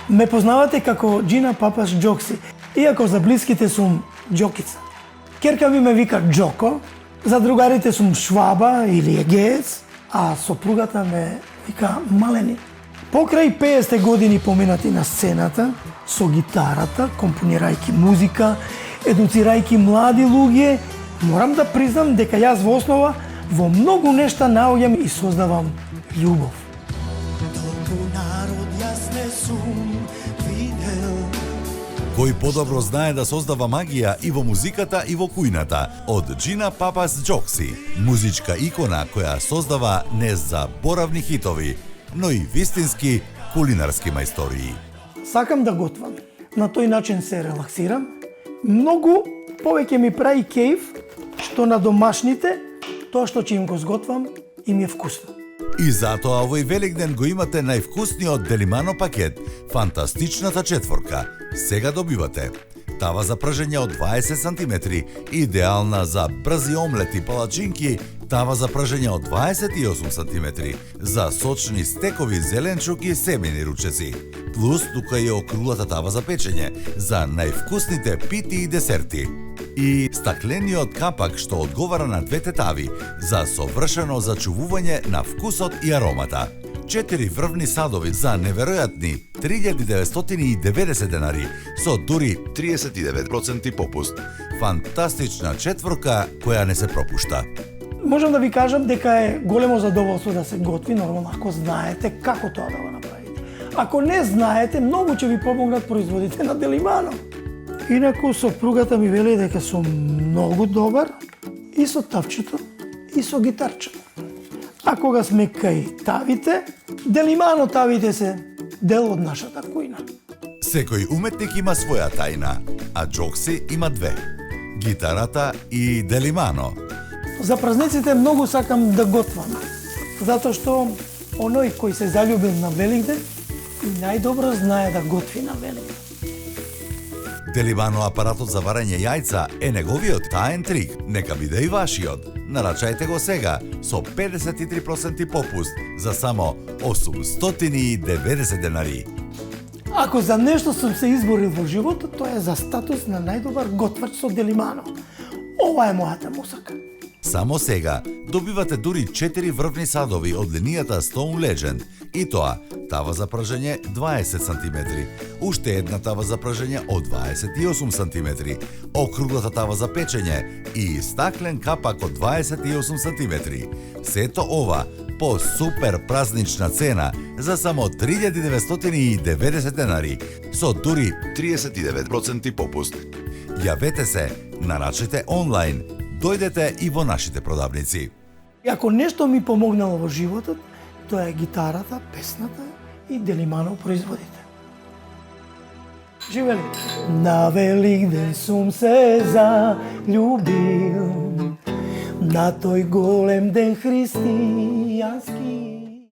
Ме познавате како Джина Папас Джокси, иако за блиските сум Джокица. Керка ми ме вика Джоко, за другарите сум Шваба или Егеец, а сопругата ме вика Малени. Покрај 50 години поминати на сцената, со гитарата, компонирајќи музика, едуцирајќи млади луѓе, морам да признам дека јас во основа во многу нешта наоѓам и создавам љубов. Кој подобро знае да создава магија и во музиката и во кујната, од Джина Папас Джокси, музичка икона која создава незаборавни хитови, но и вистински кулинарски мајстории. Сакам да готвам. На тој начин се релаксирам. Многу повеќе ми прави кејф што на домашните тоа што ќе им го сготвам им е вкусно. И затоа овој Великден го имате највкусниот Делимано пакет, фантастичната четворка. Сега добивате тава за пражење од 20 см, идеална за брзи омлети, палачинки, тава за пражење од 28 см, за сочни стекови, зеленчук и семени ручеци. Плюс тука е округлата тава за печење, за највкусните пити и десерти. И стаклениот капак што одговара на двете тави за совршено зачувување на вкусот и аромата. 4 врвни садови за неверојатни 3990 денари со дури 39% попуст. Фантастична четворка која не се пропушта. Можам да ви кажам дека е големо задоволство да се готви, нормално ако знаете како тоа да го направите. Ако не знаете, многу ќе ви помогнат производите на Делимано. Инаку сопругата ми вели дека сум многу добар и со тавчето и со гитарчето. А кога сме кај тавите, Делимано тавите се дел од нашата кујна. Секој уметник има своја тајна, а Джокси има две. Гитарата и Делимано. За празниците многу сакам да готвам, затоа што оној кој се заљубил на Великден најдобро знае да готви на Великден. Делимано апаратот за варење јајца е неговиот таен трик. Нека биде и вашиот. Нарачајте го сега со 53% попуст за само 890 денари. Ако за нешто сум се изборил во животот, тоа е за статус на најдобар готвач со Делимано. Ова е мојата музика. Само сега добивате дури 4 врвни садови од линијата Stone Legend, и тоа тава за пражење 20 см, уште една тава за пражење од 28 см, округлата тава за печење и стаклен капак од 28 см. Сето ова по супер празнична цена за само 3990 денари, со дури 39% попуст. Јавете се, нарачете онлайн, дојдете и во нашите продавници. И ако нешто ми помогнало во животот, тоа е гитарата, песната и Делимано производите. Живели! На Великден сум се заљубил, на тој голем ден христијански.